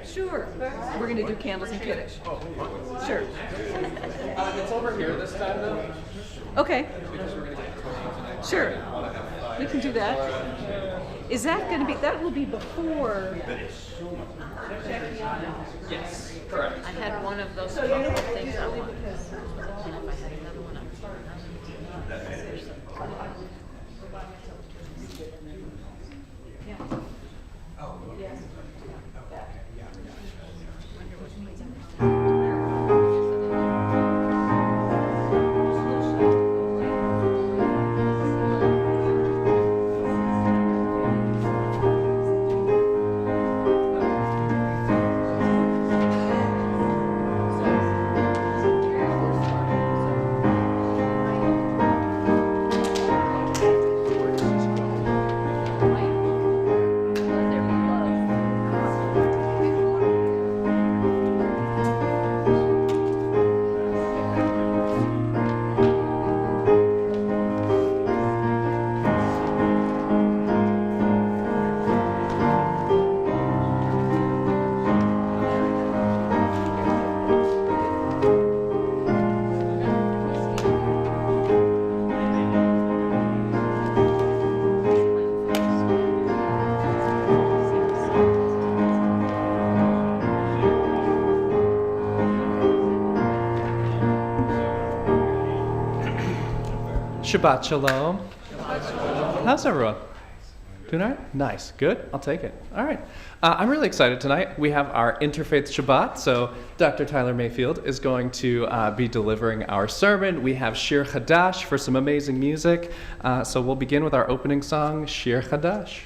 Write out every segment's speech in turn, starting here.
Sure. We're going to do candles and kiddush. Sure. It's over here this time, though. Okay. Sure. We can do that. Is that going to be, that will be before? Yes, correct. I had one of those couple things I wanted. And if I had another one, I would. Shabbat shalom. How's everyone? Doing all right? Nice. Good. I'll take it. All right. I'm really excited tonight. We have our Interfaith Shabbat. So Dr. Tyler Mayfield is going to be delivering our sermon. We have Shir Chadash for some amazing music. So we'll begin with our opening song, Shir Chadash.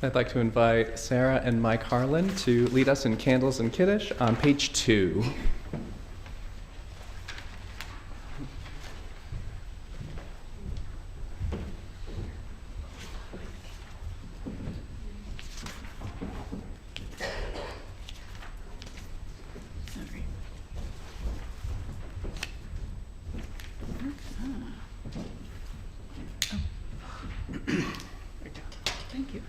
I'd like to invite Sarah and Mike Harlan to lead us in Candles and Kiddush on page 2. Thank you.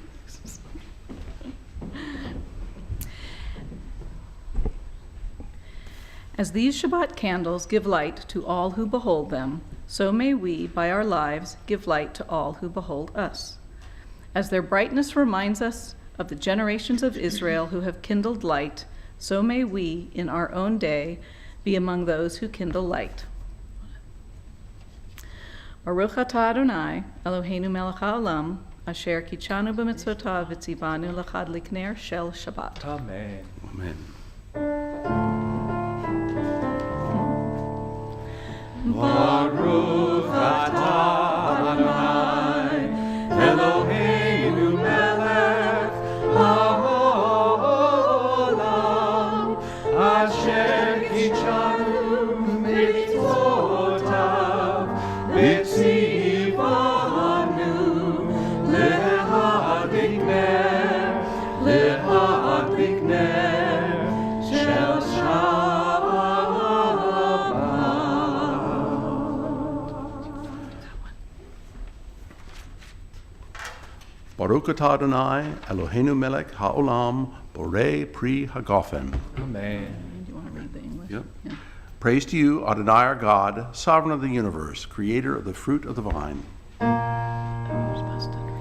As these Shabbat candles give light to all who behold them, so may we, by our lives, give light to all who behold us. As their brightness reminds us of the generations of Israel who have kindled light, so may we, in our own day, be among those who kindle light. Baruch atah Adonai, Eloheinu melech haolam, asher kichanu b'mitzvotav v'tzivanu l'chadlik ner shel Shabbat. Amen. Amen. Baruch atah Adonai, Eloheinu melech Baruch atah Adonai, Eloheinu melech haolam, borei pri hagofen. Amen. Do you want to read the English? Yep. Yeah. Praise to you, Adonai our God, sovereign of the universe, creator of the fruit of the vine. We're supposed to drink.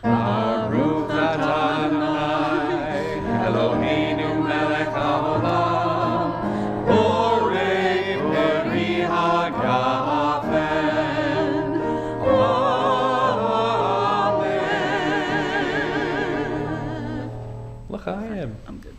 Baruch atah Adonai, Eloheinu melech haolam, borei pri hagafen. Amen. L'chaim. I'm good.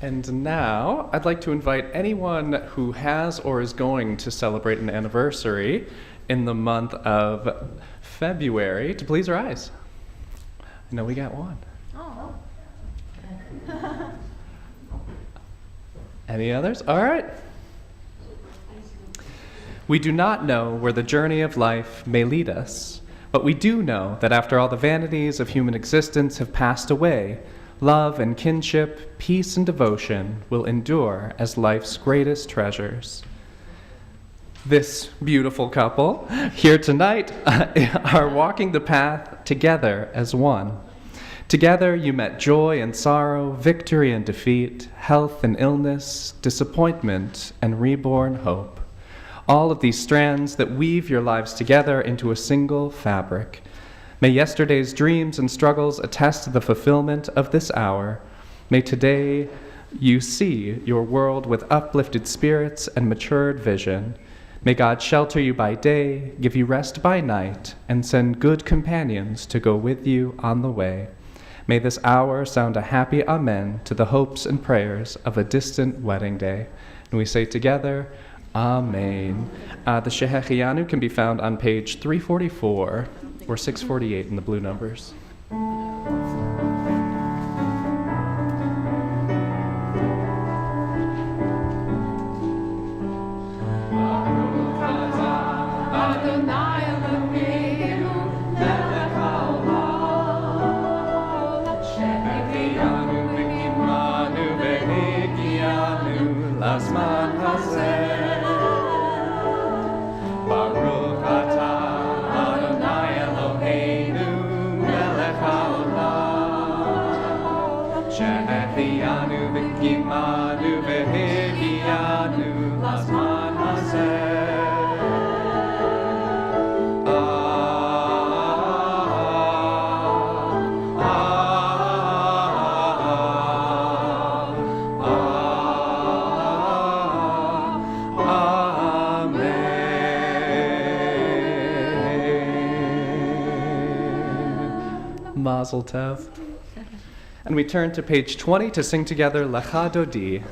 And now, I'd like to invite anyone who has or is going to celebrate an anniversary in the month of February to please rise. I know we got one. Oh. Any others? All right. We do not know where the journey of life may lead us, but we do know that after all the vanities of human existence have passed away, love and kinship, peace and devotion will endure as life's greatest treasures. This beautiful couple here tonight are walking the path together as one. Together you met joy and sorrow, victory and defeat, health and illness, disappointment and reborn hope. All of these strands that weave your lives together into a single fabric. May yesterday's dreams and struggles attest to the fulfillment of this hour. May today you see your world with uplifted spirits and matured vision. May God shelter you by day, give you rest by night, and send good companions to go with you on the way. May this hour sound a happy amen to the hopes and prayers of a distant wedding day. And we say together, Amen. The Shehechianu can be found on page 344 or 648 in the blue numbers. Mazel tov. And we turn to page 20 to sing together Lecha Dodi.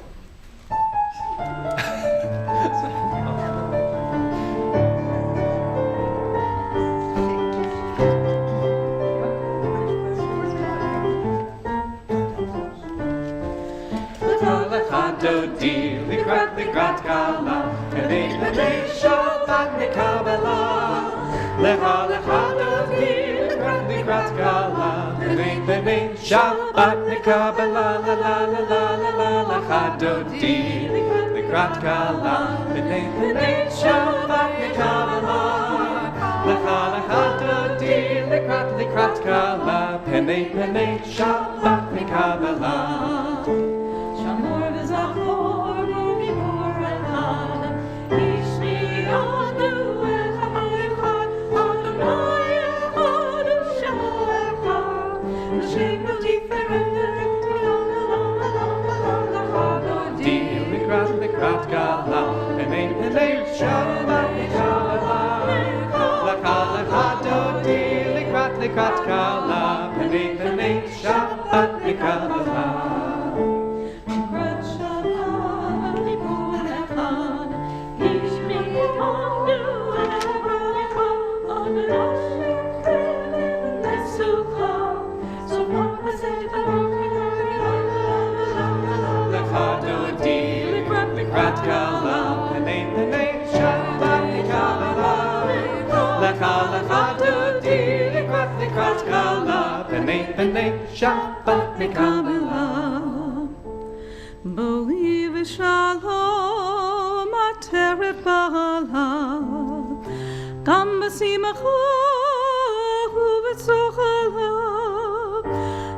Lecha Dodi, likrat kala, Penei Shabbat mikabela. Lecha Dodi, likrat kala, Penei Shabbat mikabela. La la la la la la la. Lecha Dodi, likrat kala, Penei Shabbat mikabela. Lecha Dodi, likrat kala, Penei Shabbat mikabela. Likrat kala, Penei Shabbat mikabela. Lecha Dodi, likrat kala, Penei Shabbat mikabela. So b'nei Shabbat mikabela. Boi v'shalom ateret ba'ala, gam b'simcha u'v'tzochela,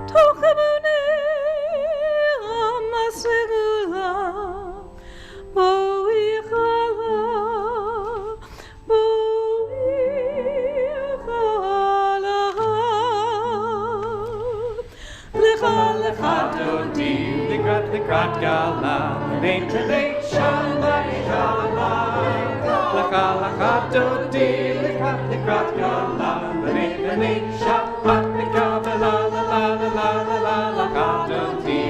toch emunei amasegula, boi chala, lecha lecha Dodi, likrat gala, b'nei Shabbat mikabela. Lecha lecha dodi, likrat gala, b'nei Shabbat mikabela. La la la la la la lecha dodi,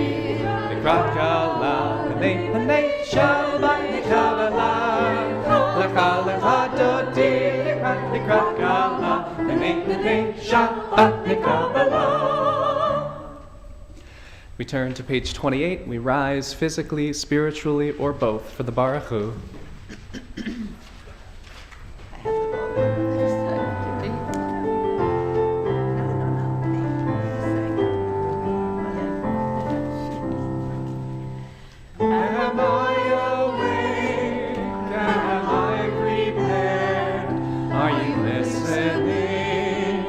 likrat gala, b'nei Shabbat mikabela. Lecha lecha dodi, likrat gala, b'nei Shabbat mikabela. We turn to page 28. We rise physically, spiritually, or both for the Baruch Hu. Am I awake? Am I prepared? Are you listening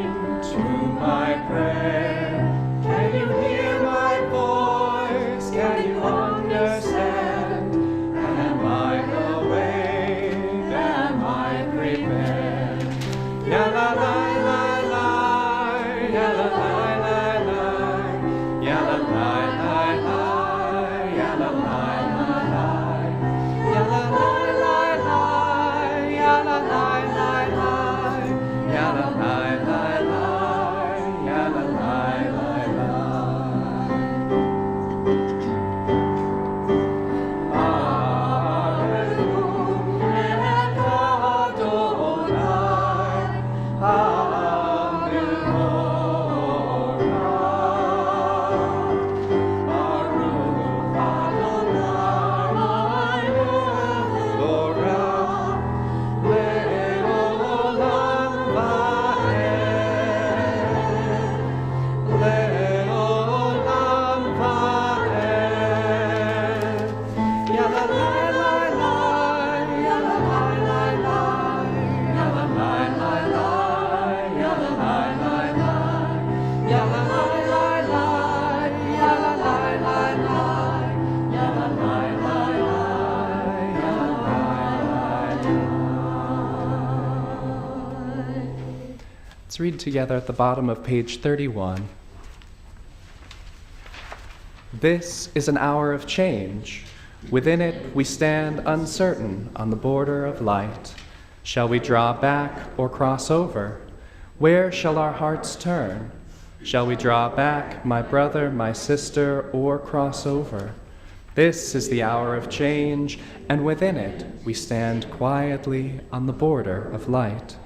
to my prayer? Can you hear my voice? Can you understand? Am I awake? Am I prepared? Ya la la la la, ya la la la la, ya la la la la, ya la la la la, ya la la la la, ya la la la la, ya la la la la, ya la la la la. Let's read together at the bottom of page 31. This is an hour of change. Within it we stand uncertain on the border of light. Shall we draw back or cross over? Where shall our hearts turn? Shall we draw back, my brother, my sister, or cross over? This is the hour of change, and within it we stand quietly on the border of light.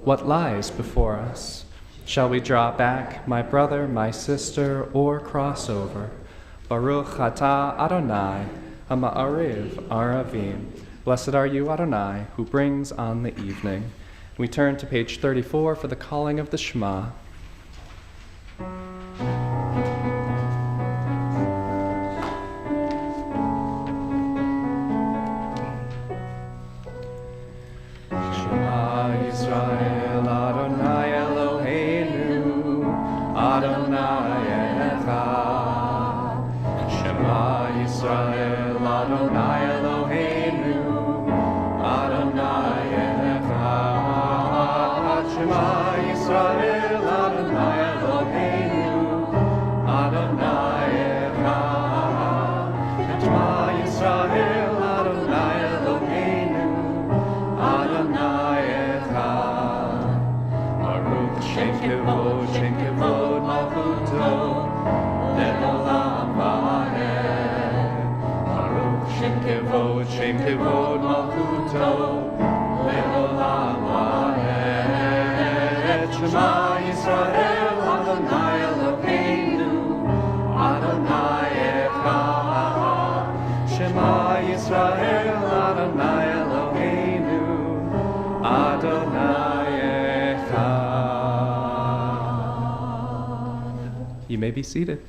What lies before us? Shall we draw back, my brother, my sister, or cross over? Baruch atah Adonai, ha'ma'ariv aravim. Blessed are you, Adonai, who brings on the evening. We turn to page 34 for the calling of the Shema. You may be seated.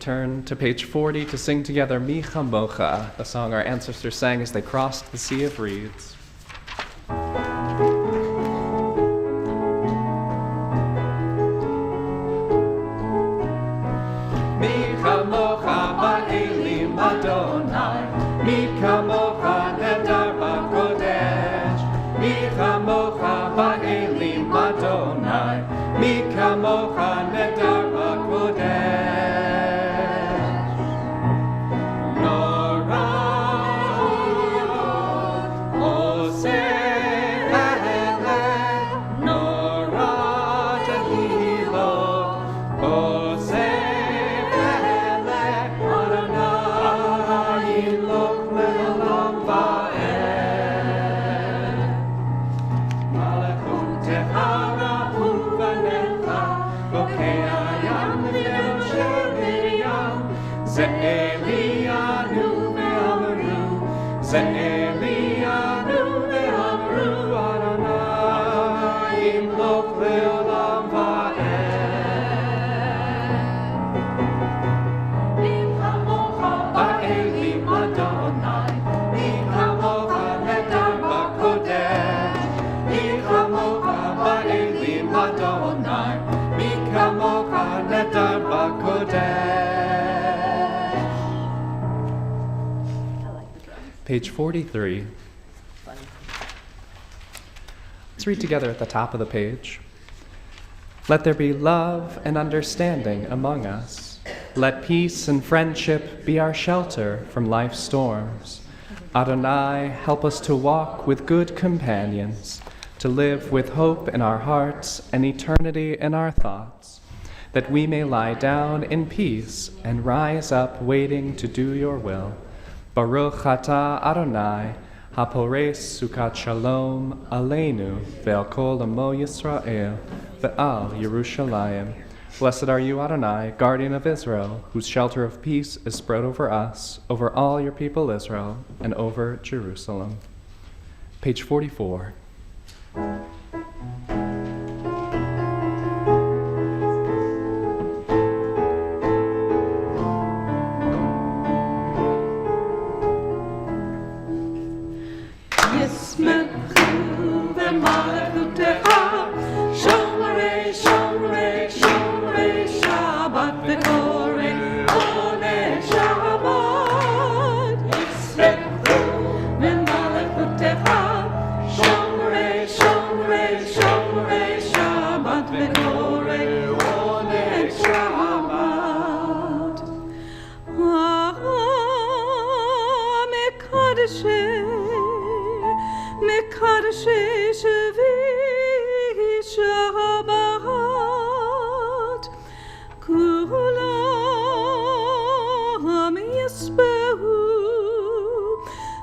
Turn to page 40 to sing together Mi Chamocha, the song our ancestors sang as they crossed the Sea of Reeds. Mi Chamocha ba'elim Adonai, Mi Chamocha nedar b'kodesh, Mi Chamocha ba'elim Adonai, Mi Chamocha nedar b'kodesh. Page 43. Let's read together at the top of the page. Let there be love and understanding among us. Let peace and friendship be our shelter from life's storms. Adonai, help us to walk with good companions, to live with hope in our hearts and eternity in our thoughts, that we may lie down in peace and rise up waiting to do your will. Baruch atah Adonai, hapores sukat shalom aleinu ve'al kol amo Yisrael ve'al Yerushalayim. Blessed are you, Adonai, guardian of Israel, whose shelter of peace is spread over us, over all your people Israel, and over Jerusalem. Page 44. Shabbat, מקדשי שביעי שבת, כולם יספרו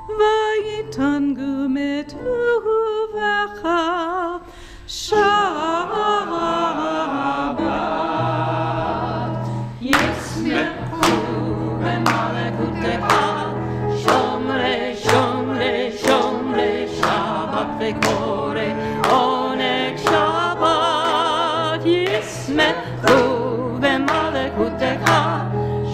ויתענגו מטובך שבת. ישמחו במלכותך שומרי שומרי שומרי שבת וקורא עונג שבת. ישמחו במלכותך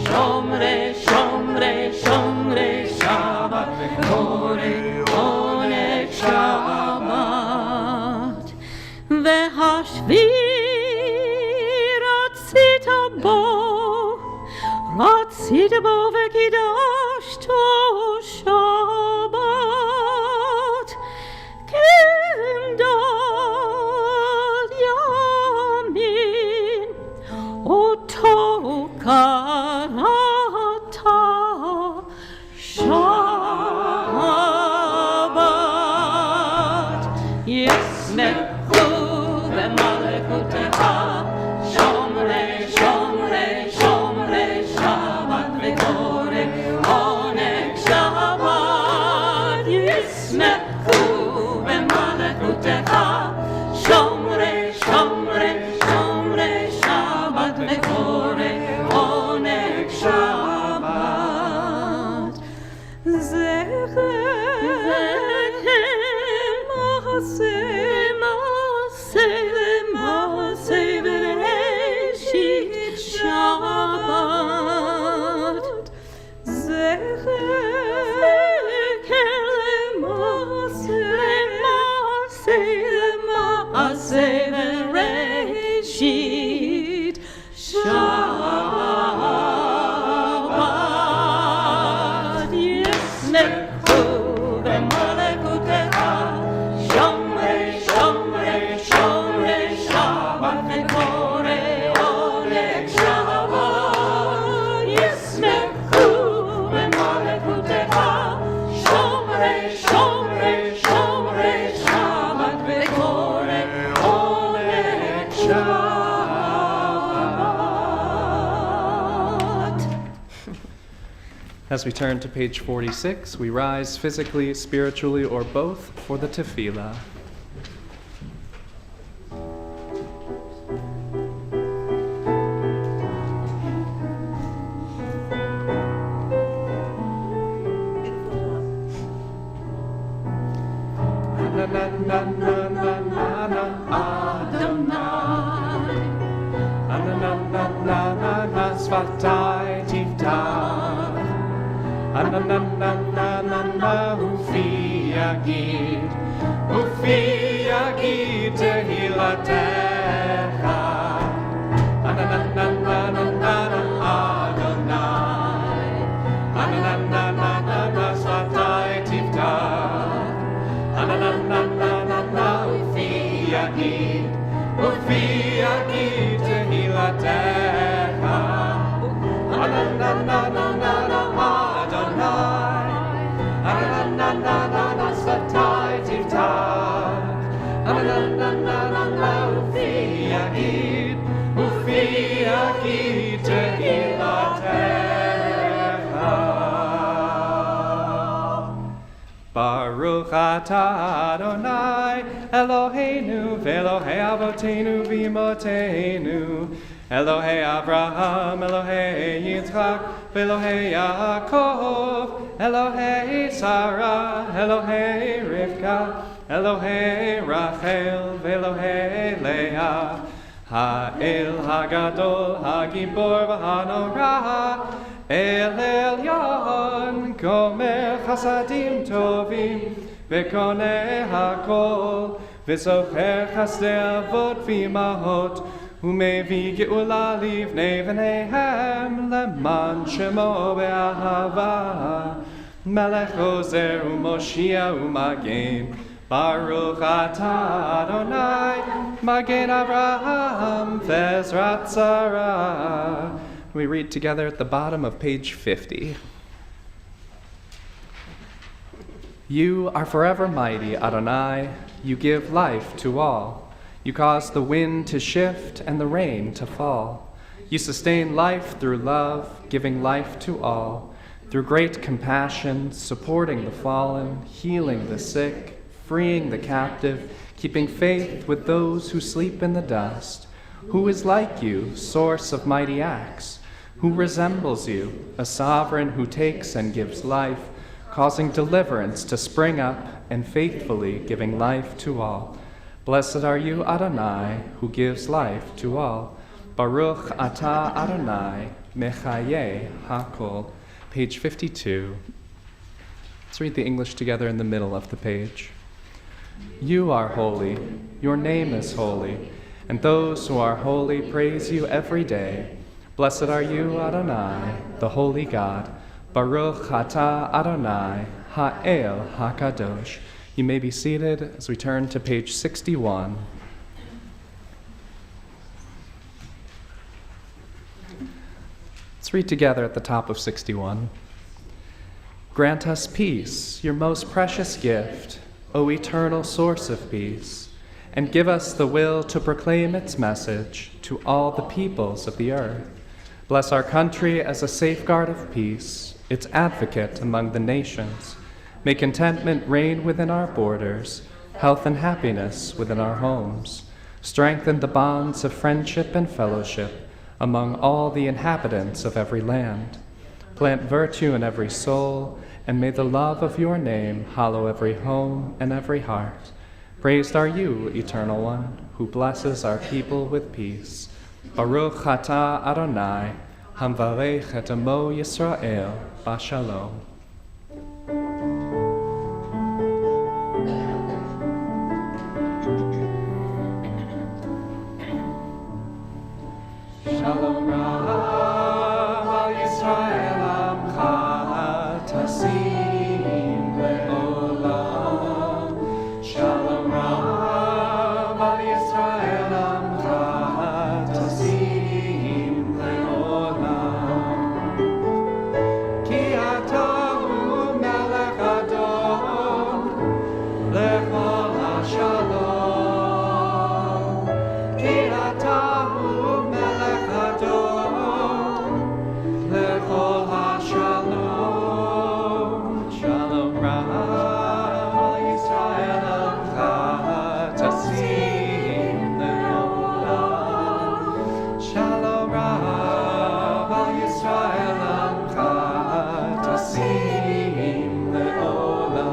שומרי שומרי שומרי שבת וקורא עונג שבת. והשביעי רצית בו וקידשתו שבת, כמדד ימין אותו קראת שבת. ישמחו במלכותך שומרי שומרי שומרי שבת וקורא עונג שבת. ישמחו במלכותך שומרי שומרי שומרי שבת וקורא עונג שבת. מעשה בראשית שבת. זכר למעשה בראשית שבת. ישמחו במלכותך שומרי שומרי שומרי שבת וקורא עונג שבת. ישמחו במלכותך שומרי שומרי שומרי שבת וקורא עונג שבת. As we turn to page 46, we rise physically, spiritually, or both for the tefillah. Na na na na na na na Adonai. Na na na na na na Svatai Tivtach. Na na na na na na Ufi Yagid Tehilatecha. Na na na na na na na Adonai. Na na na na na na Svatai Tivtach. Na na na na na na Ufi Yagid Tehilatecha. Na na na na na na Adonai. Na na na na na Svatai Tivtach. Na na na na na Ufi Yagid Tehilatecha. Baruch atah Adonai Eloheinu ve'Elohei Avotenu v'Imotenu Elohei Avraham, Elohei Yitzchak, Elohei Yaakov, Elohei Sarah, Elohei Rivka, Elohei Rachel, Elohei Leah, Ha'el Hagadol, Hagibor v'Hanorah, El Elyon, Gomer Chasadim Tovim, V'Koneh Hakol, V'Zocher Chasdei Avot v'Imahot, ומביא גאולה לבני בניהם למען שמו באהבה. מלך עוזר ומושיע ומגן, ברוך אתה אדוני, מגן אברהם ועזרת שרה. We read together at the bottom of page 50. You are forever mighty, Adonai. You give life to all. You cause the wind to shift and the rain to fall. You sustain life through love, giving life to all. Through great compassion, supporting the fallen, healing the sick, freeing the captive, keeping faith with those who sleep in the dust. Who is like you, source of mighty acts? Who resembles you, a sovereign who takes and gives life, causing deliverance to spring up and faithfully giving life to all? Blessed are you, Adonai, who gives life to all. Baruch atah Adonai, mechaye hakol. Page 52. Let's read the English together in the middle of the page. You are holy, your name is holy, and those who are holy praise you every day. Blessed are you, Adonai, the holy God. Baruch atah Adonai, ha'el hakadosh. You may be seated as we turn to page 61. Let's read together at the top of 61. Grant us peace, your most precious gift, O eternal source of peace, and give us the will to proclaim its message to all the peoples of the earth. Bless our country as a safeguard of peace, its advocate among the nations. May contentment reign within our borders, health and happiness within our homes. Strengthen the bonds of friendship and fellowship among all the inhabitants of every land. Plant virtue in every soul, and may the love of your name hallow every home and every heart. Praised are you, Eternal One, who blesses our people with peace. Baruch atah Adonai, hamvarech et amo Yisrael, bashalom. Shalom Rav al Yisrael Amcha Tasim Le'olam. Shalom Rav al Yisrael Amcha Tasim Le'olam. Ki ata hu melech adon lechol hashalom. Ki ata hu melech adon lechol hashalom. Shalom Rav Yisrael Amcha Tasim Le'olam. Shalom Rav Yisrael Amcha Tasim Le'olam.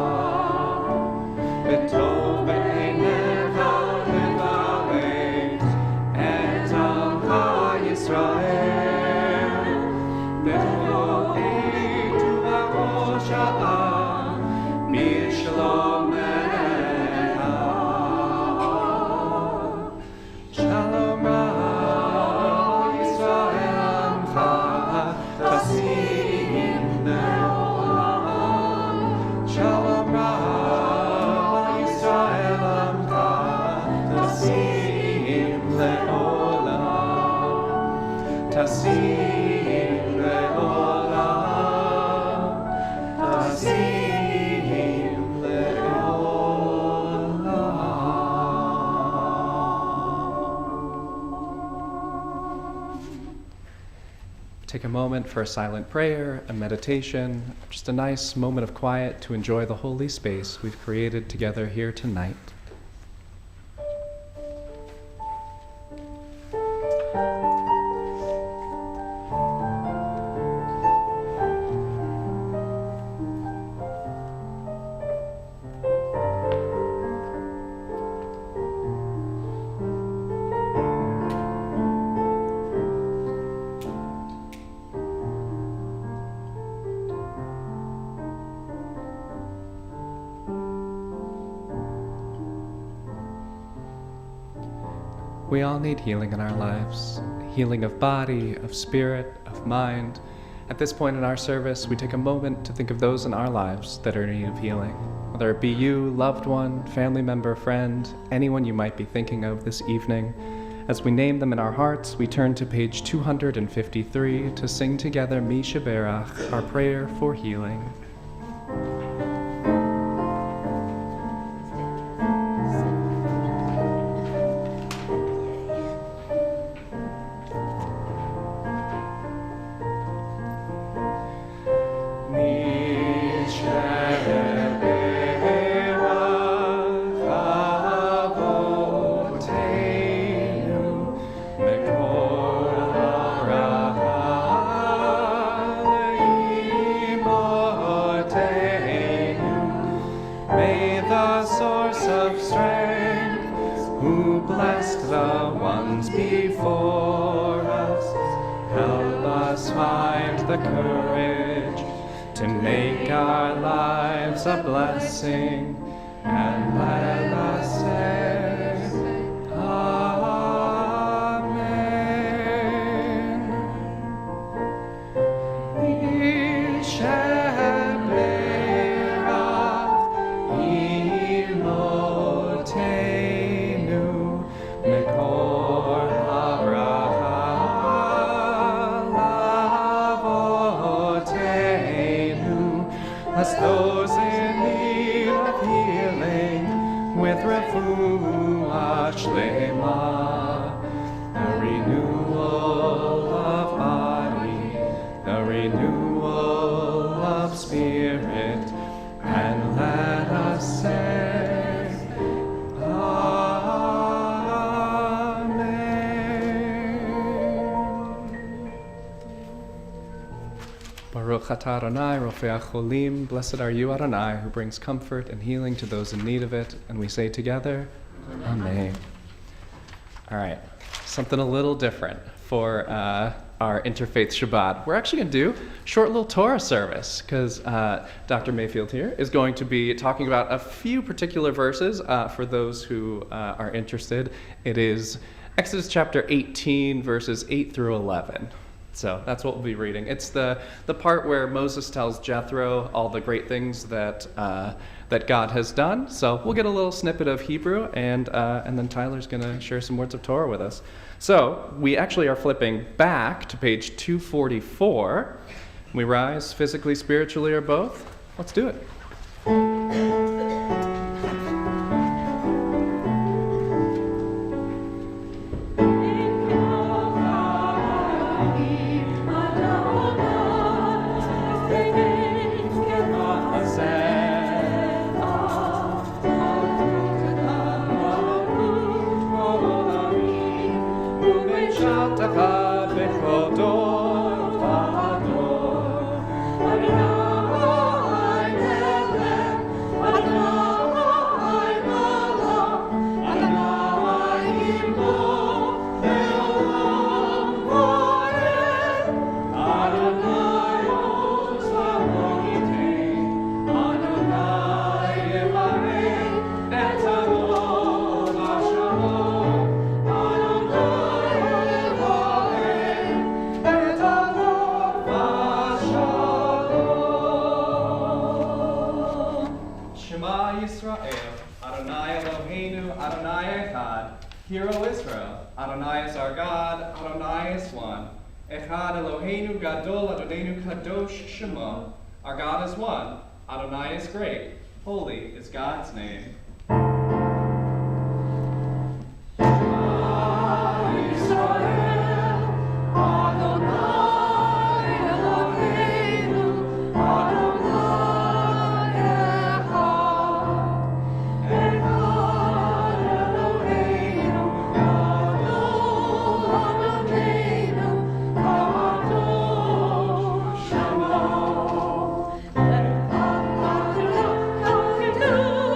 B'tov b'einecha levarech et Amcha Yisrael. B'chol עת ובראש העם בשלומך. Shalom Rav Yisrael Amcha Tasim Le'olam. Shalom Rav Yisrael Amcha Tasim Le'olam. Tasim Le'olam. Tasim Le'olam. Take a moment for a silent prayer, a meditation, just a nice moment of quiet to enjoy the holy space we've created together here tonight. We all need healing in our lives, healing of body, of spirit, of mind. At this point in our service, we take a moment to think of those in our lives that are in need of healing. Whether it be you, loved one, family member, friend, anyone you might be thinking of this evening. As we name them in our hearts, we turn to page 253 to sing together Mi Sheberach, our prayer for healing. comes before us. Help us find the courage to make our lives a blessing, and let us say, Amen. As those in need of healing, with refuah shlema, the renewal of body, the renewal of spirit, and let us say, Amen. Baruch atah Adonai, Rofei HaCholim. Blessed are you, Adonai, who brings comfort and healing to those in need of it. And we say together, Amen. All right, something a little different for our Interfaith Shabbat. We're actually going to do a short little Torah service because Dr. Mayfield here is going to be talking about a few particular verses for those who are interested. It is Exodus chapter 18, verses 8 through 11. So that's what we'll be reading. It's the part where Moses tells Jethro all the great things that that God has done. So we'll get a little snippet of Hebrew, and then Tyler's going to share some words of Torah with us. So we actually are flipping back to page 244. We rise physically, spiritually, or both. Let's do it. Hear, O Israel, Adonai is our God, Adonai is one. Echad Eloheinu Gadol, Adonenu Kadosh Shemo. Our God is one, Adonai is great, holy is God's name.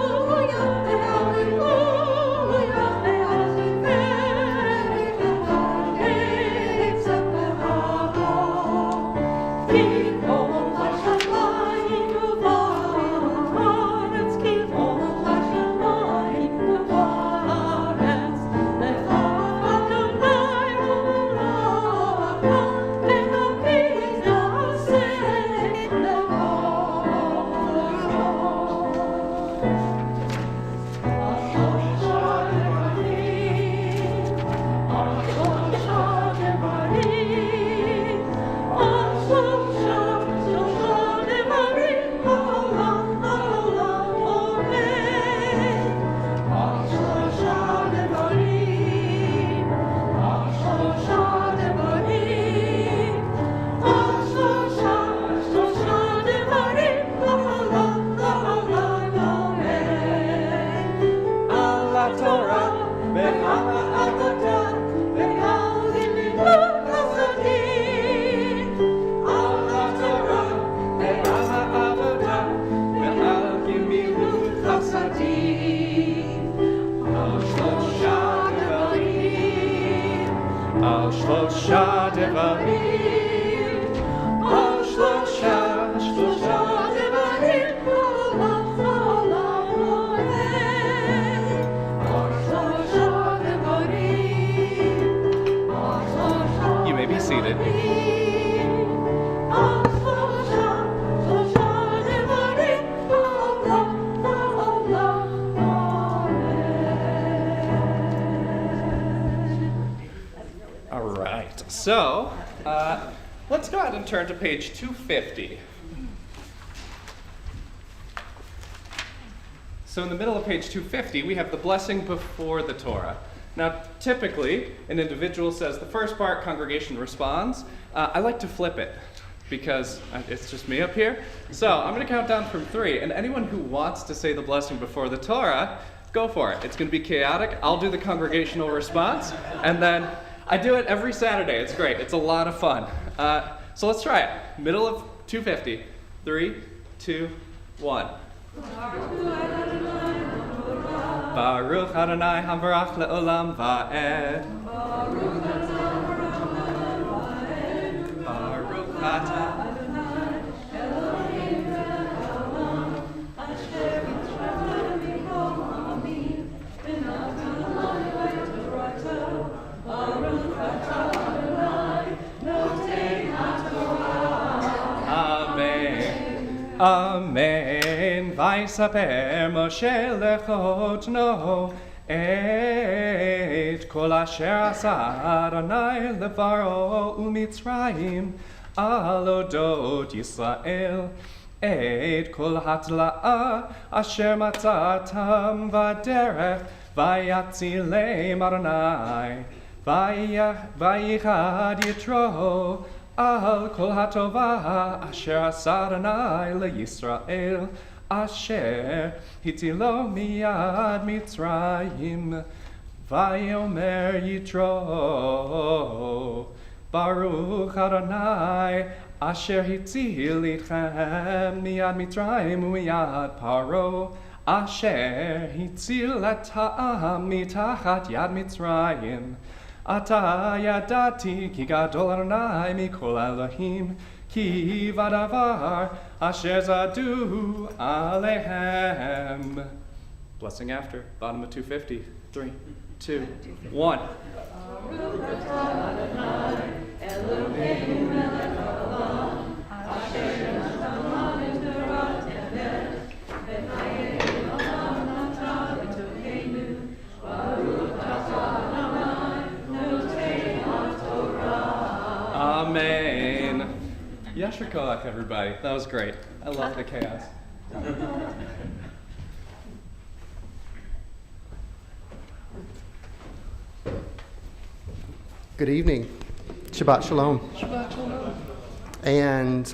Hallelujah. שלושה דברים, על שלושה דברים, לעולם לעולם אמן. על שלושה דברים, על שלושה You may be seated. All right, so let's go ahead and turn to page 250. So in the middle of page 250, we have the blessing before the Torah. Now, typically, an individual says the first part, congregation responds. I like to flip it because it's just me up here. So I'm going to count down from 3, and anyone who wants to say the blessing before the Torah, go for it. It's going to be chaotic. I'll do the congregational response, and then I do it every Saturday. It's great. It's a lot of fun. So let's try it. Middle of 250. 3, 2, 1. Baruch Adonai Havarach le'olam va'ed. Baruch atah Adonai Eloheinu le'olam asher yitzra'ah mikol ha'amim v'natan lanu et torato. Baruch atah Adonai notei haTorah. Amen. Amen. Vaysaper Moshe lechotno et kol asher asa Adonai levaro u'mitzrayim al odot Yisrael et kol hatla'a asher matzatam v'derech vayatzilem Adonai vayichad Yitro al kol hatova asher asa Adonai leYisrael asher hitilo miyad Mitzrayim vayomer Yitro Baruch Adonai asher hitzil itchem miyad Mitzrayim umiyad Paro asher hitzil et ha'am mitachat yad Mitzrayim Ata yadati ki gadol Adonai mikol Elohim ki vadavar asher zadu alehem. Blessing after, bottom of 250. 3, 2, 1. Amen. Yasher koach, everybody. That was great. I love the chaos. Good evening. Shabbat Shalom. Shabbat shalom. And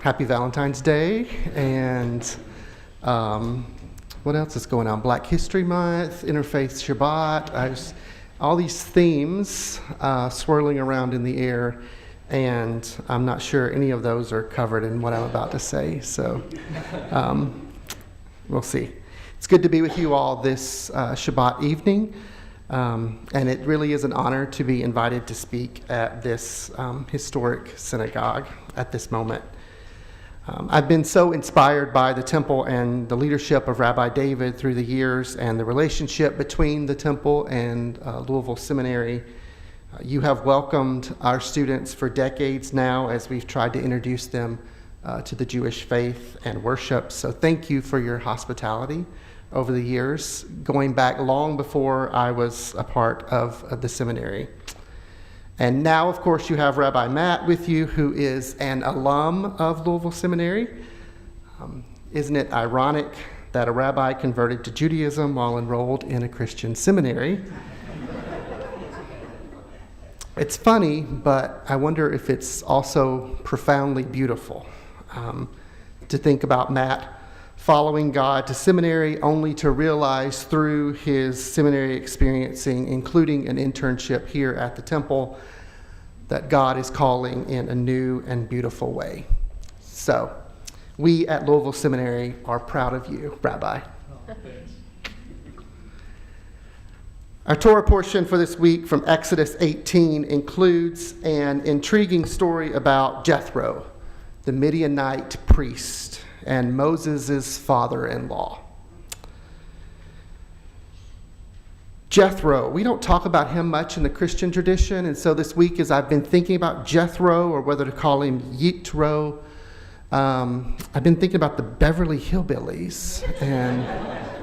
happy Valentine's Day. And what else is going on? Black History Month, Interfaith Shabbat. All these themes swirling around in the air. And I'm not sure any of those are covered in what I'm about to say. So we'll see. It's good to be with you all this Shabbat evening. And it really is an honor to be invited to speak at this historic synagogue at this moment. I've been so inspired by the temple and the leadership of Rabbi David through the years and the relationship between the temple and Louisville Seminary. You have welcomed our students for decades now as we've tried to introduce them to the Jewish faith and worship. So thank you for your hospitality over the years, going back long before I was a part of the seminary. And now, of course, you have Rabbi Matt with you, who is an alum of Louisville Seminary. Isn't it ironic that a rabbi converted to Judaism while enrolled in a Christian seminary? It's funny, but I wonder if it's also profoundly beautiful to think about Matt following God to seminary, only to realize through his seminary experiencing, including an internship here at the temple, that God is calling in a new and beautiful way. So, we at Louisville Seminary are proud of you, Rabbi. Our Torah portion for this week from Exodus 18 includes an intriguing story about Jethro, the Midianite priest, and Moses' father-in-law. Jethro, we don't talk about him much in the Christian tradition, and so this week as I've been thinking about Jethro, or whether to call him Yitro, I've been thinking about the Beverly Hillbillies, and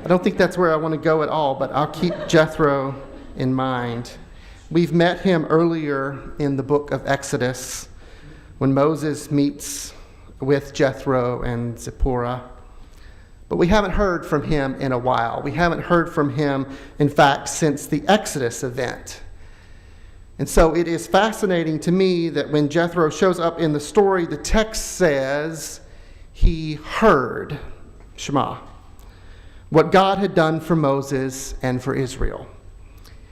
I don't think that's where I want to go at all, but I'll keep Jethro in mind. We've met him earlier in the book of Exodus when Moses meets with Jethro and Zipporah, but we haven't heard from him in a while. We haven't heard from him, in fact, since the Exodus event. And so it is fascinating to me that when Jethro shows up in the story, the text says he heard, Shema, what God had done for Moses and for Israel.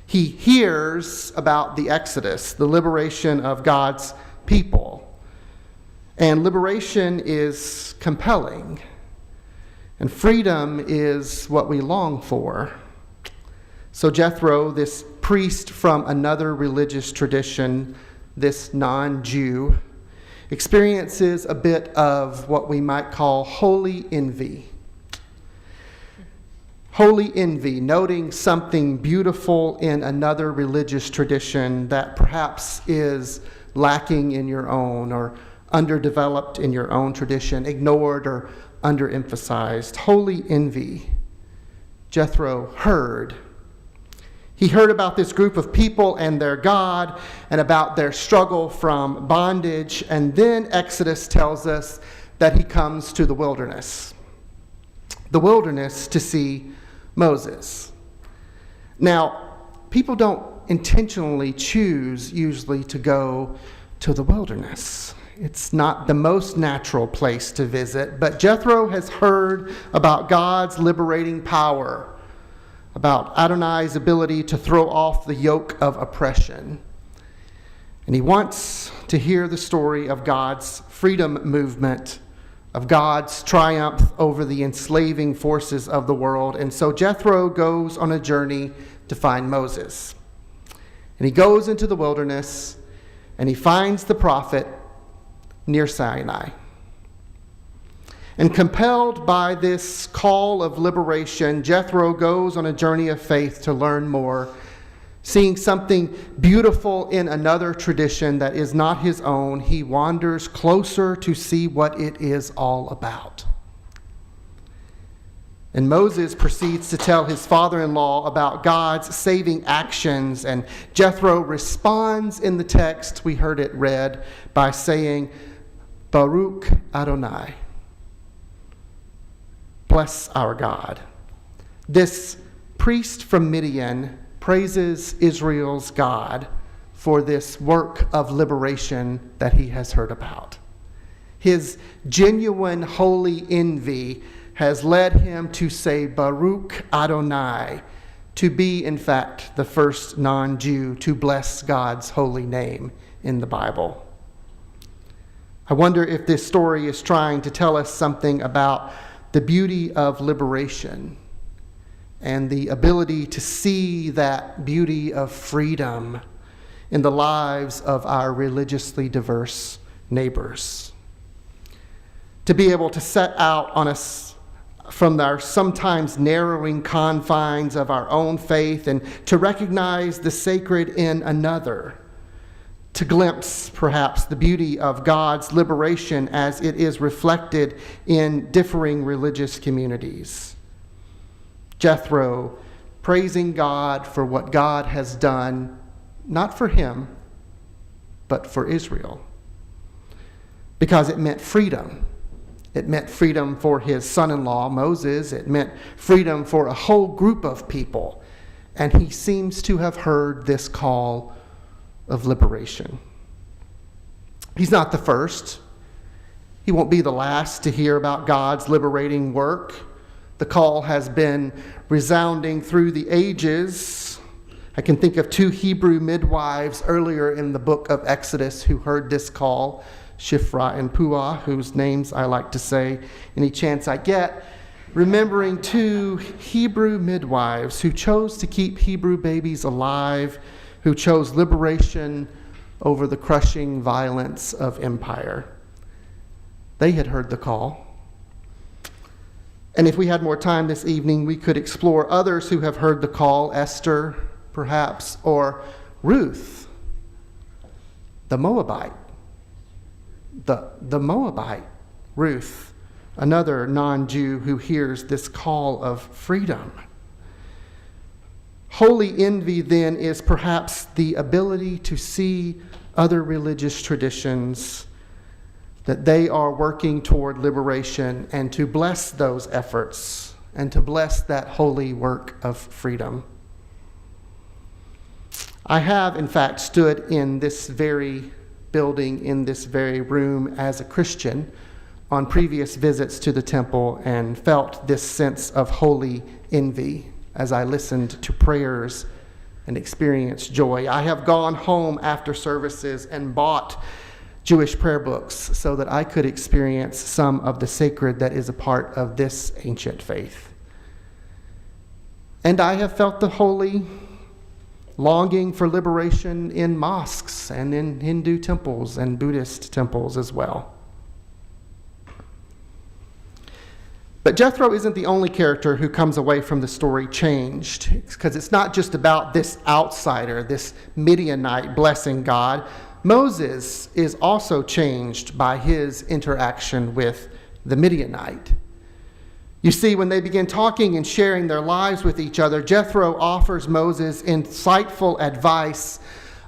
He hears about the Exodus, the liberation of God's people. And liberation is compelling. And freedom is what we long for. So Jethro, this priest from another religious tradition, this non-Jew, experiences a bit of what we might call holy envy. Holy envy, noting something beautiful in another religious tradition that perhaps is lacking in your own, or underdeveloped in your own tradition, ignored or underemphasized. Holy envy. Jethro heard. He heard about this group of people and their God, and about their struggle from bondage, and then Exodus tells us that he comes to the wilderness. The wilderness to see Moses. Now, people don't intentionally choose usually to go to the wilderness. It's not the most natural place to visit, but Jethro has heard about God's liberating power, about Adonai's ability to throw off the yoke of oppression. And he wants to hear the story of God's freedom movement, of God's triumph over the enslaving forces of the world. And so Jethro goes on a journey to find Moses. And he goes into the wilderness, and he finds the prophet near Sinai. And compelled by this call of liberation, Jethro goes on a journey of faith to learn more, seeing something beautiful in another tradition that is not his own. He wanders closer to see what it is all about. And Moses proceeds to tell his father-in-law about God's saving actions, and Jethro responds in the text, we heard it read, by saying, Baruch Adonai. Bless our God. This priest from Midian praises Israel's God for this work of liberation that he has heard about. His genuine holy envy has led him to say Baruch Adonai, to be, in fact, the first non-Jew to bless God's holy name in the Bible. I wonder if this story is trying to tell us something about the beauty of liberation and the ability to see that beauty of freedom in the lives of our religiously diverse neighbors. To be able to set out on from our sometimes narrowing confines of our own faith and to recognize the sacred in another. To glimpse, perhaps, the beauty of God's liberation as it is reflected in differing religious communities. Jethro, praising God for what God has done, not for him, but for Israel. Because it meant freedom. It meant freedom for his son-in-law, Moses. It meant freedom for a whole group of people. And he seems to have heard this call of liberation. He's not the first. He won't be the last to hear about God's liberating work. The call has been resounding through the ages. I can think of 2 Hebrew midwives earlier in the book of Exodus who heard this call, Shiphrah and Puah, whose names I like to say any chance I get. remembering two Hebrew midwives who chose to keep Hebrew babies alive, who chose liberation over the crushing violence of empire. They had heard the call. And if we had more time this evening, we could explore others who have heard the call, Esther, perhaps, or Ruth, the Moabite. The Moabite, Ruth, another non-Jew who hears this call of freedom. Holy envy, then, is perhaps the ability to see other religious traditions, that they are working toward liberation, and to bless those efforts and to bless that holy work of freedom. I have, in fact, stood in this very building, in this very room as a Christian on previous visits to the temple and felt this sense of holy envy as I listened to prayers and experienced joy. I have gone home after services and bought Jewish prayer books so that I could experience some of the sacred that is a part of this ancient faith. And I have felt the holy longing for liberation in mosques and in Hindu temples and Buddhist temples as well. But Jethro isn't the only character who comes away from the story changed, because it's not just about this outsider, this Midianite blessing God. Moses is also changed by his interaction with the Midianite. You see, when they begin talking and sharing their lives with each other, Jethro offers Moses insightful advice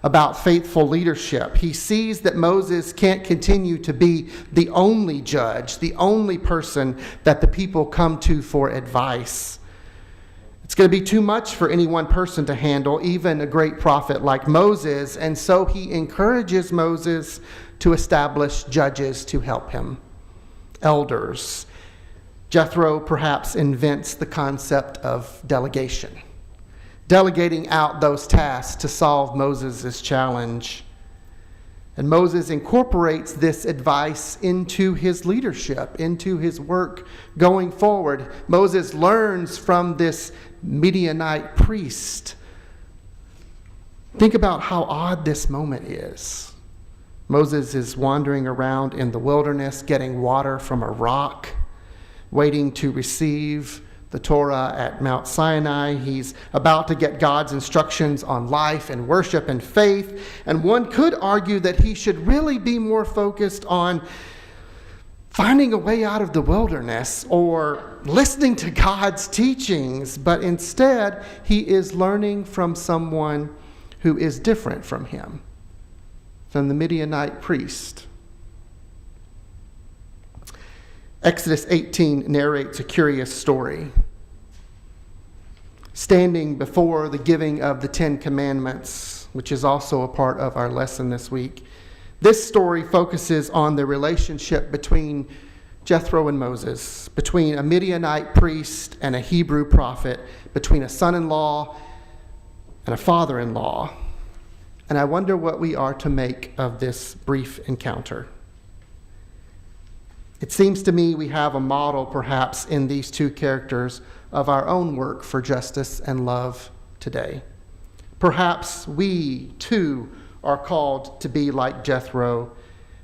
about faithful leadership. He sees that Moses can't continue to be the only judge, the only person that the people come to for advice. It's going to be too much for any one person to handle, even a great prophet like Moses, and so he encourages Moses to establish judges to help him, elders. Jethro perhaps invents the concept of delegation, delegating out those tasks to solve Moses' challenge. And Moses incorporates this advice into his leadership, into his work going forward. Moses learns from this Midianite priest. Think about how odd this moment is. Moses is wandering around in the wilderness, getting water from a rock, waiting to receive the Torah at Mount Sinai. He's about to get God's instructions on life and worship and faith. And one could argue that he should really be more focused on finding a way out of the wilderness or listening to God's teachings. But instead, he is learning from someone who is different from him, from the Midianite priest. Exodus 18 narrates a curious story. Standing before the giving of the Ten Commandments, which is also a part of our lesson this week, this story focuses on the relationship between Jethro and Moses, between a Midianite priest and a Hebrew prophet, between a son-in-law and a father-in-law. And I wonder what we are to make of this brief encounter. It seems to me we have a model, perhaps, in these two characters of our own work for justice and love today. Perhaps we, too, are called to be like Jethro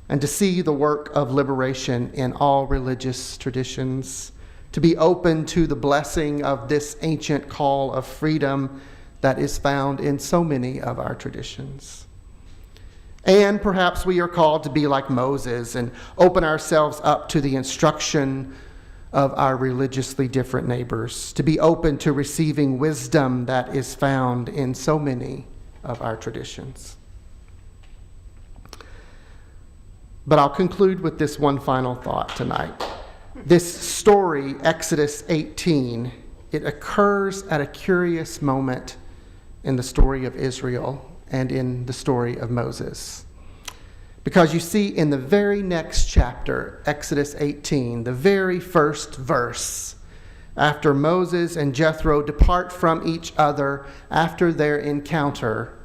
and to see the work of liberation in all religious traditions, to be open to the blessing of this ancient call of freedom that is found in so many of our traditions. And perhaps we are called to be like Moses and open ourselves up to the instruction of our religiously different neighbors, to be open to receiving wisdom that is found in so many of our traditions. But I'll conclude with this one final thought tonight. This story, Exodus 18, it occurs at a curious moment in the story of Israel and in the story of Moses. Because you see, in the very next chapter, Exodus 18, the very first verse, after Moses and Jethro depart from each other after their encounter,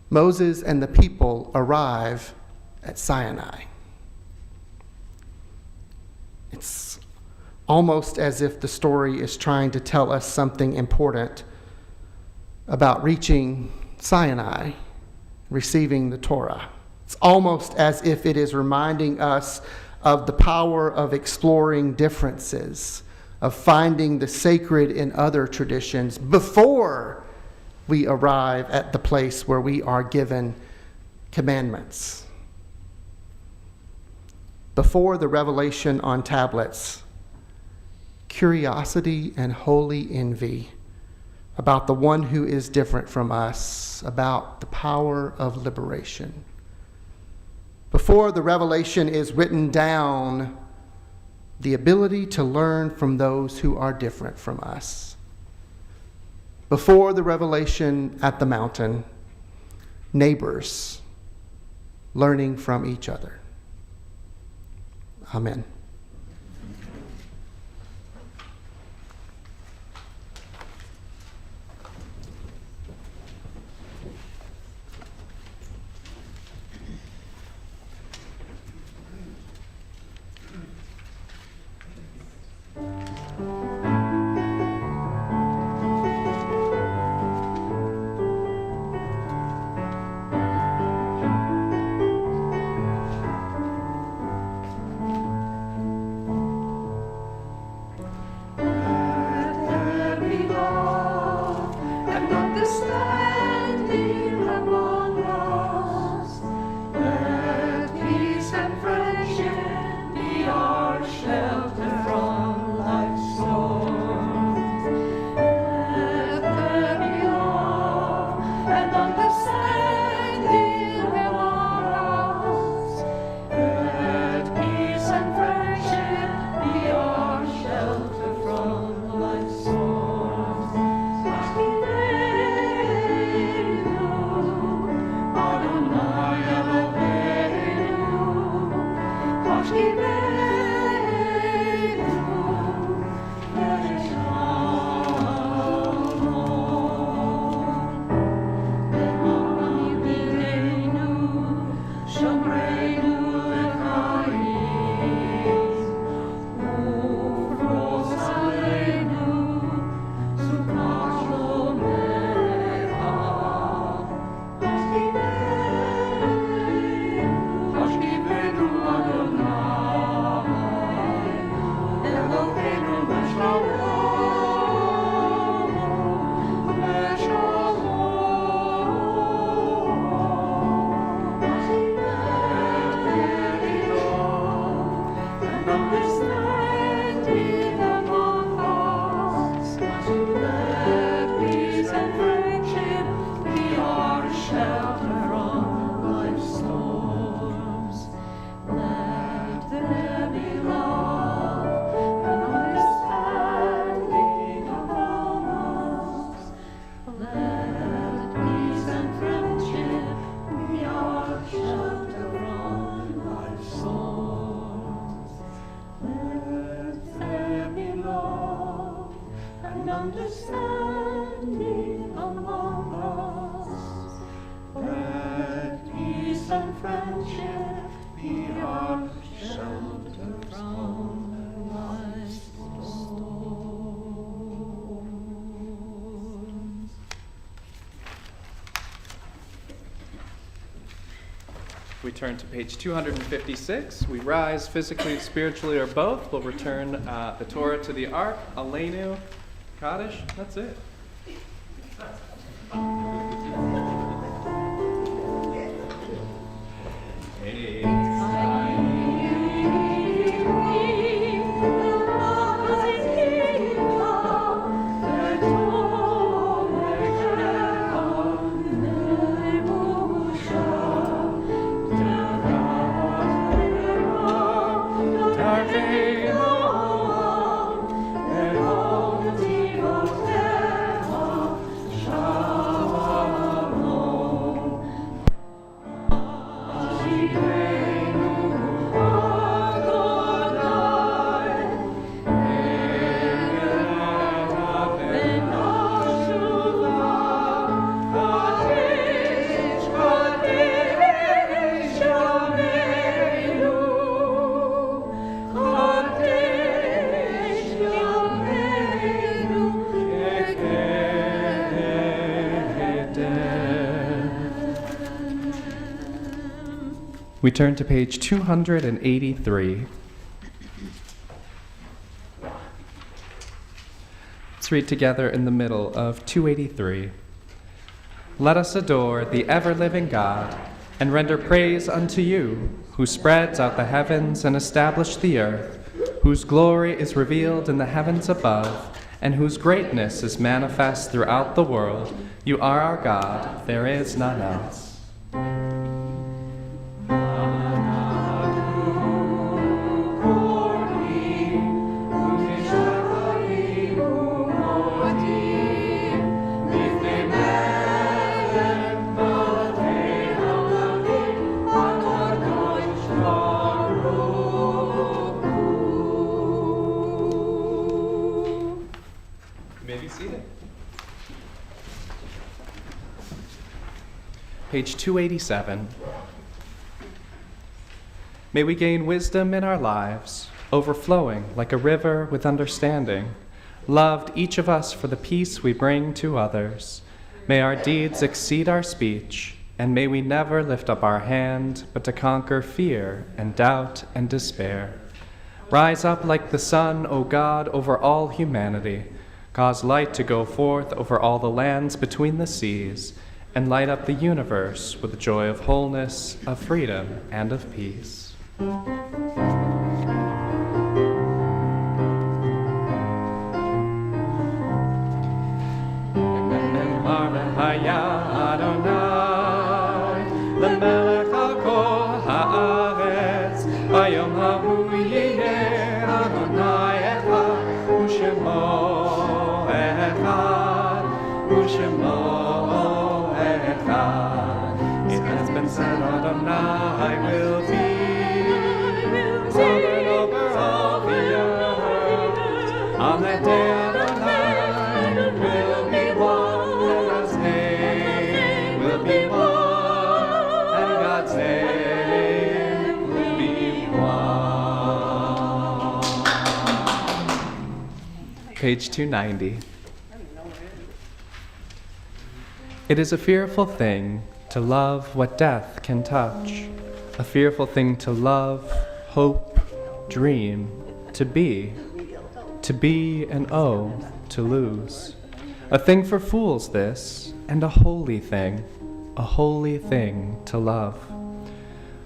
Moses and the people arrive at Sinai. It's almost as if the story is trying to tell us something important about reaching Sinai, receiving the Torah. It's almost as if it is reminding us of the power of exploring differences, of finding the sacred in other traditions before we arrive at the place where we are given commandments. Before the revelation on tablets, curiosity and holy envy about the one who is different from us, about the power of liberation. Before the revelation is written down, the ability to learn from those who are different from us. Before the revelation at the mountain, neighbors learning from each other. Amen. We turn to page 256. We rise physically, spiritually, or both. We'll return the Torah to the Ark, Aleinu, Kaddish. That's it. Shabbat. We turn to page 283. Let's read together in the middle of 283. Let us adore the ever-living God and render praise unto you, who spreads out the heavens and established the earth, whose glory is revealed in the heavens above, and whose greatness is manifest throughout the world. You are our God, there is none else. Page 287. May we gain wisdom in our lives, overflowing like a river with understanding, loved each of us for the peace we bring to others. May our deeds exceed our speech, and may we never lift up our hand but to conquer fear and doubt and despair. Rise up like the sun, O God, over all humanity. Cause light to go forth over all the lands between the seas, and light up the universe with the joy of wholeness, of freedom, and of peace. It has been said, Adonai will be sovereign over all the earth. On that day, Adonai will be one, and God's name will be one, and God's name will be one. Page 290. It is a fearful thing to love what death can touch, a fearful thing to love, hope, dream, to be and oh, to lose. A thing for fools this, and a holy thing to love.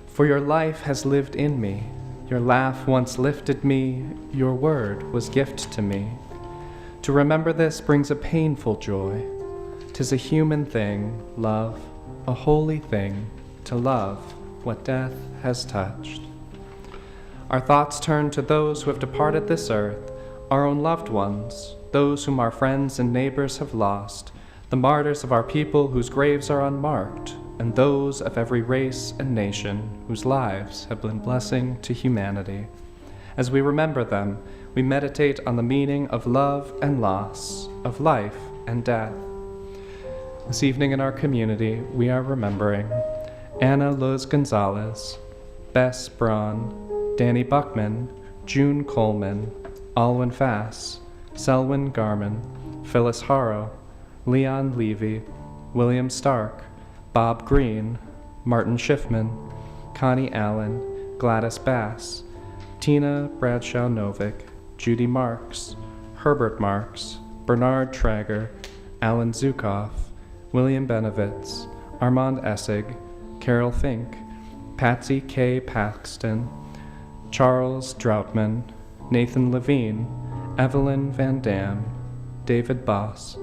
For your life has lived in me, your laugh once lifted me, your word was gift to me. To remember this brings a painful joy. 'Tis a human thing, love, a holy thing, to love what death has touched. Our thoughts turn to those who have departed this earth, our own loved ones, those whom our friends and neighbors have lost, the martyrs of our people whose graves are unmarked, and those of every race and nation whose lives have been blessing to humanity. As we remember them, we meditate on the meaning of love and loss, of life and death. This evening in our community, we are remembering Anna Luz Gonzalez, Bess Braun, Danny Buckman, June Coleman, Alwyn Fass, Selwyn Garman, Phyllis Haro, Leon Levy, William Stark, Bob Green, Martin Schiffman, Connie Allen, Gladys Bass, Tina Bradshaw Novick, Judy Marks, Herbert Marks, Bernard Traeger, Alan Zukoff, William Benovitz, Armand Essig, Carol Fink, Patsy K. Paxton, Charles Droutman, Nathan Levine, Evelyn Van Dam, David Boss,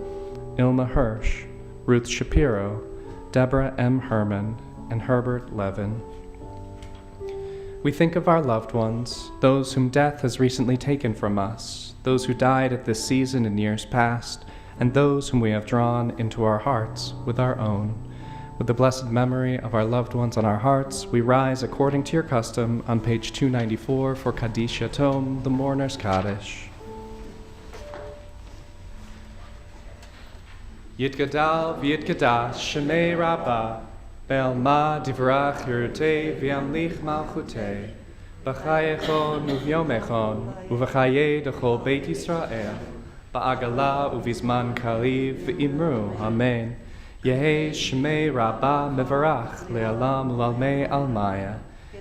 Ilma Hirsch, Ruth Shapiro, Deborah M. Herman, and Herbert Levin. We think of our loved ones, those whom death has recently taken from us, those who died at this season in years past, and those whom we have drawn into our hearts with our own. With the blessed memory of our loved ones on our hearts, we rise according to your custom on page 294 for Kaddish Yatom, the Mourner's Kaddish. Yitgadal v'yitgadash Shemei Rabbah, Be'alma divrach yirutei v'yamlich malchutei, b'chayechon uvyomechon, uv'chaye d'chol Beit Yisrael, ba'agala uvizman kariv imru, Amen. Yehi Shmei Rabbah Mevarach Le'alam U'Almei Almaya.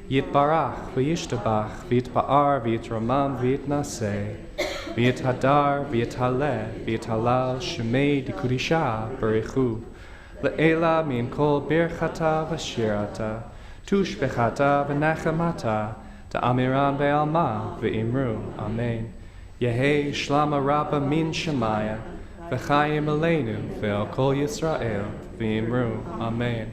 Yitbarach v'yishtabach v'yitba'ar v'yitramam v'yitnaseh v'yithadar v'yithaleh v'yithalal shemei dikudisha b'rechu le'ela min kol birchata v'shirata tushbechata v'nechamata ta'amiran ve'alma ve'imru amen Yehi shlama rabba min shemaya v'chayim aleinu ve'al kol Yisrael ve'imru amen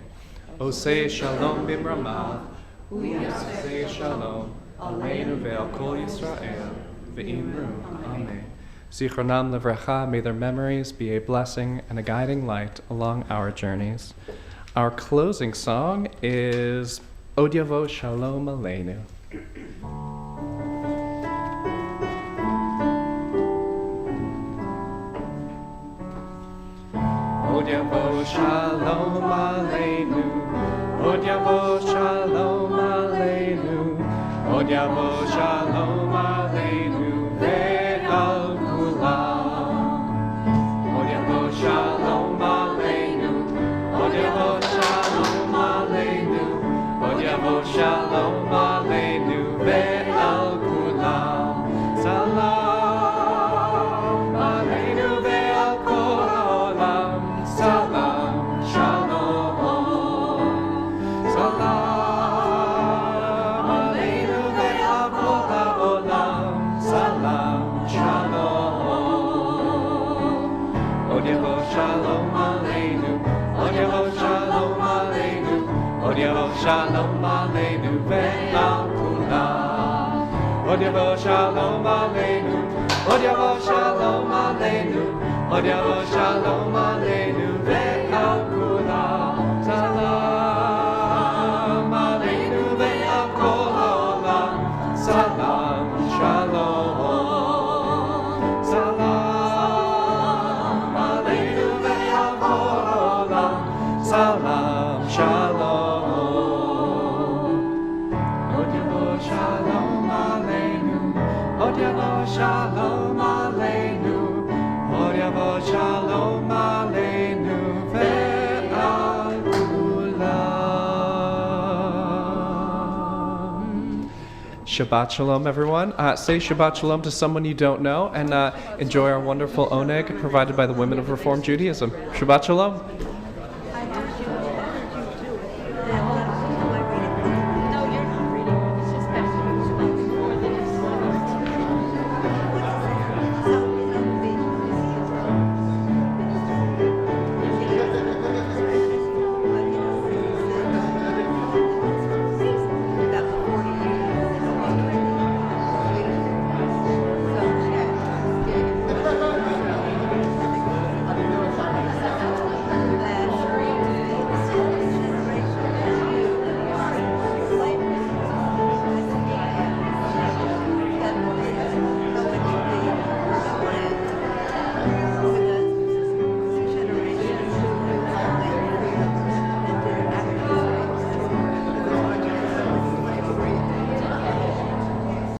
Osei shalom bimramav Say shalom, aleinu ve'al kol Yisrael, ve'imru, amen. Zichronam levracha, may their memories be a blessing and a guiding light along our journeys. Our closing song is Od Yavo Shalom Aleinu. Od Yavo Shalom Aleinu. Od Yavo Shalom Aleinu, Od Yavo Shalom Aleinu, ve'al kulam. Od Yavo Shalom Aleinu, Od Yavo Shalom Aleinu, Od Yavo Shalom Aleinu, ve'al kulam. Salam Aleinu ve'al kol ha'olam, Salam Shalom. Salam aleinu ve'al kol ha'olam, Salam Shalom. Od Yavo Shalom aleinu, Od Yavo Shalom aleinu, Od Yavo Shalom aleinu ve'al kulam. Od Yavo Shalom aleinu, Od Yavo Shalom aleinu, Od Yavo Shalom aleinu ve'al kulam. Salam aleinu ve'al kol ha'olam, Salam Shalom. Salam aleinu ve'al kol ha'olam, Salam Shalom. Od Yavo Shalom aleinu, Od Yavo Shalom aleinu, Od Yavo Shalom aleinu ve'al kulam. Shabbat Shalom, everyone. Say Shabbat Shalom to someone you don't know and enjoy our wonderful oneg provided by the Women of Reformed Judaism. Shabbat Shalom.